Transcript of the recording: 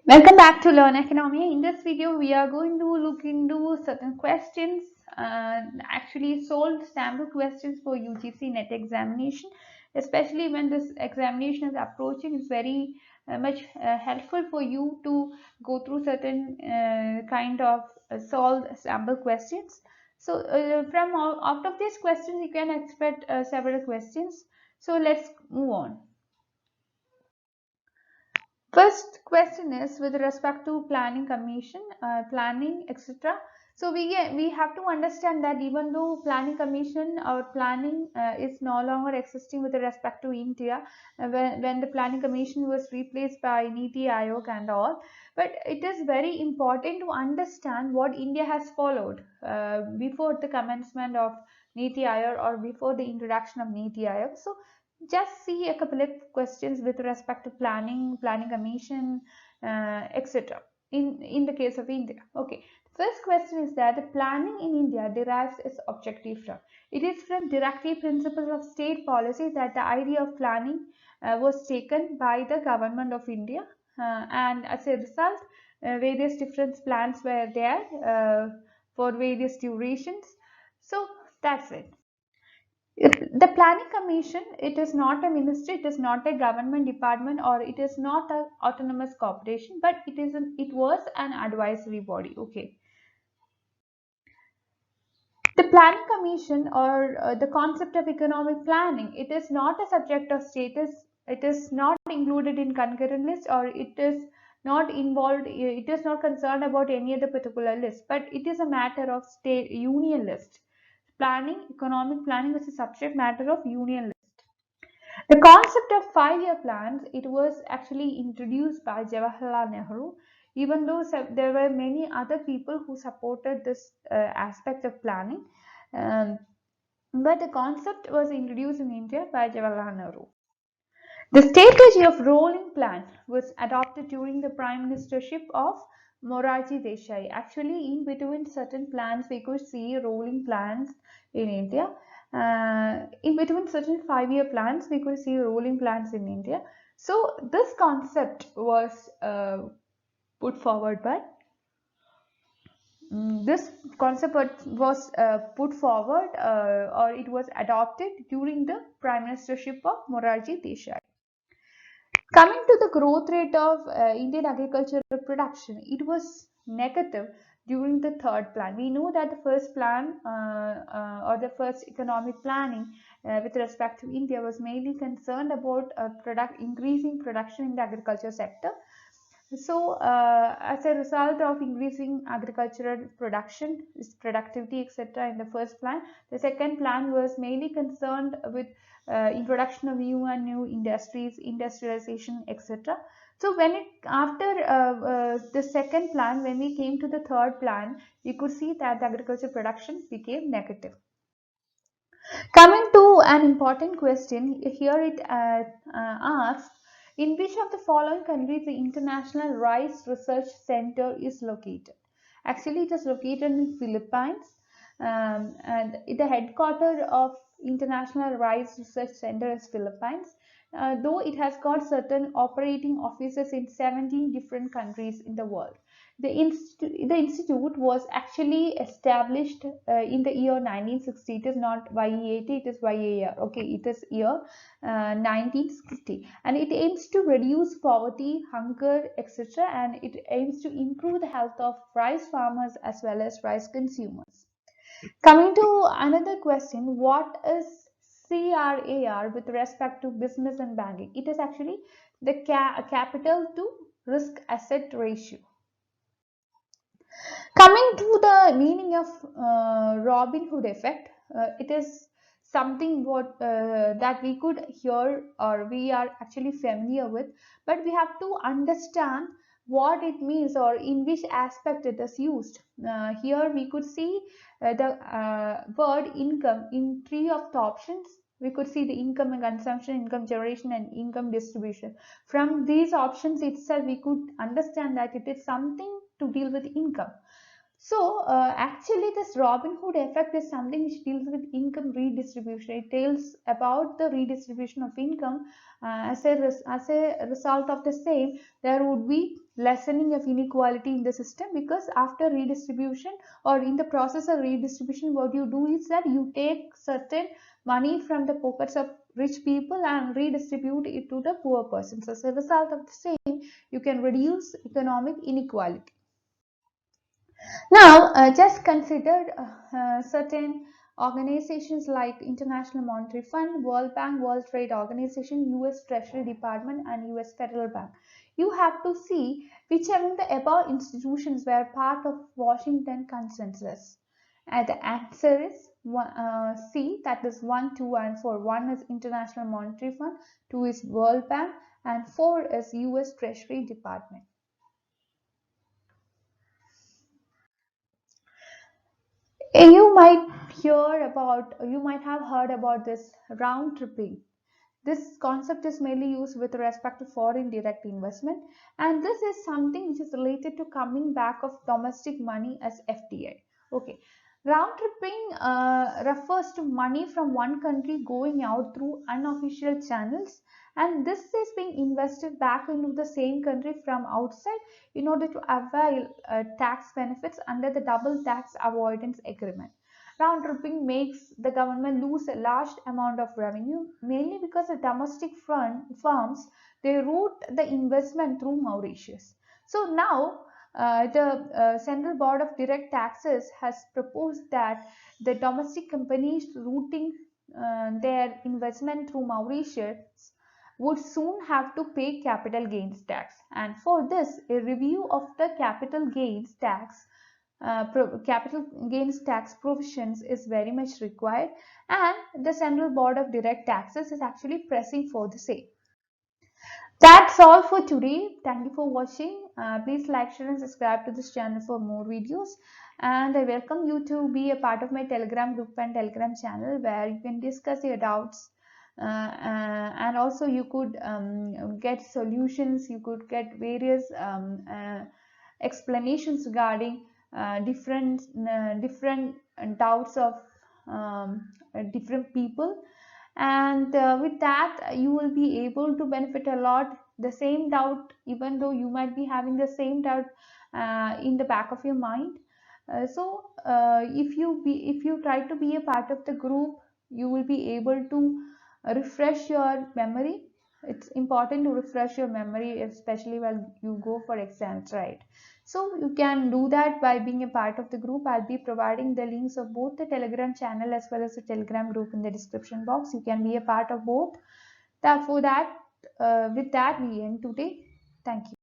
Welcome back to Learn Economy. In this video, we are going to look into certain questions, actually solved sample questions for UGC NET examination, especially when this examination is approaching. It's very much helpful for you to go through certain kind of solved sample questions. So from out of these questions, you can expect several questions. So let's move on. First question is with respect to planning commission, planning, etc. So we have to understand that even though planning commission or planning is no longer existing with respect to India, when the planning commission was replaced by Niti Aayog and all, but it is very important to understand what India has followed before the commencement of Niti Aayog or before the introduction of Niti Aayog. So just see a couple of questions with respect to planning commission, etc. In the case of India. Okay, first question is that the planning in India derives its objective from. It is from directive principles of state policy that the idea of planning was taken by the government of India, and as a result, various different plans were there for various durations. So that's it. The planning commission, it is not a ministry, it is not a government department, or it is not an autonomous corporation, but it was an advisory body. Okay, the planning commission, or the concept of economic planning, it is not a subject of status. It is not included in concurrent list, or it is not involved, it is not concerned about any other particular list, but it is a matter of state union list. Planning, economic planning is a subject matter of union list. The concept of 5-year plans, it was actually introduced by Jawaharlal Nehru, even though there were many other people who supported this aspect of planning. Um, but the concept was introduced in India by Jawaharlal Nehru. The strategy of rolling plan was adopted during the prime ministership of Morarji Desai. Actually, in between certain plans, we could see rolling plans in India. In between certain 5-year plans, we could see rolling plans in India. So this concept was put forward by this concept was put forward, or it was adopted during the prime ministership of Morarji Desai. Coming to the growth rate of Indian agricultural production, it was negative during the third plan. We know that the first plan, or the first economic planning with respect to India, was mainly concerned about increasing production in the agriculture sector. So, as a result of increasing agricultural production, productivity, etc., in the first plan, the second plan was mainly concerned with introduction of new industries, industrialization, etc. So, when it after the second plan, when we came to the third plan, we could see that the agricultural production became negative. Coming to an important question, here it asks, in which of the following countries the International Rice Research Center is located? Actually, it is located in Philippines, and the headquarters of International Rice Research Center is Philippines, though it has got certain operating offices in 17 different countries in the world. The institute was actually established in the year 1960. It is not YEAT, it is YAR. Okay, it is year 1960, and it aims to reduce poverty, hunger, etc., and it aims to improve the health of rice farmers as well as rice consumers. Coming to another question, what is CRAR with respect to business and banking? It is actually the capital to risk asset ratio. Coming to the meaning of Robin Hood effect, it is something that we could hear or we are actually familiar with, but we have to understand what it means or in which aspect it is used. Here we could see the word income in three of the options. We could see the income and consumption, income generation, and income distribution. From these options itself, we could understand that it is something to deal with income. So actually this Robin Hood effect is something which deals with income redistribution. It tells about the redistribution of income. As a result of the same, there would be lessening of inequality in the system, because after redistribution or in the process of redistribution, what you do is that you take certain money from the pockets of rich people and redistribute it to the poor persons. As a result of the same, you can reduce economic inequality. Now, just consider certain organizations like International Monetary Fund, World Bank, World Trade Organization, US Treasury Department, and US Federal Bank. You have to see which among the above institutions were part of Washington Consensus. And the answer is C, that is 1, 2, and 4. 1 is International Monetary Fund, 2 is World Bank, and 4 is US Treasury Department. You might have heard about this round tripping. This concept is mainly used with respect to foreign direct investment, and this is something which is related to coming back of domestic money as FDI. Okay, round tripping refers to money from one country going out through unofficial channels, and this is being invested back into the same country from outside in order to avail tax benefits under the double tax avoidance agreement. Round tripping makes the government lose a large amount of revenue, mainly because the domestic firms they route the investment through Mauritius. So now the Central Board of Direct Taxes has proposed that the domestic companies routing their investment through Mauritius would soon have to pay capital gains tax, and for this a review of the capital gains tax provisions is very much required, and the Central Board of Direct Taxes is actually pressing for the same. That's all for today. Thank you for watching. Please like, share and subscribe to this channel for more videos, and I welcome you to be a part of my Telegram group and Telegram channel, where you can discuss your doubts, and also you could get solutions, you could get various explanations regarding different doubts of different people, and with that you will be able to benefit a lot. The same doubt, even though you might be having the same doubt in the back of your mind, if you try to be a part of the group, you will be able to refresh your memory. It's important to refresh your memory, especially while you go for exams, right? So you can do that by being a part of the group. I'll be providing the links of both the Telegram channel as well as the Telegram group in the description box. You can be a part of both. With that we end today. Thank you.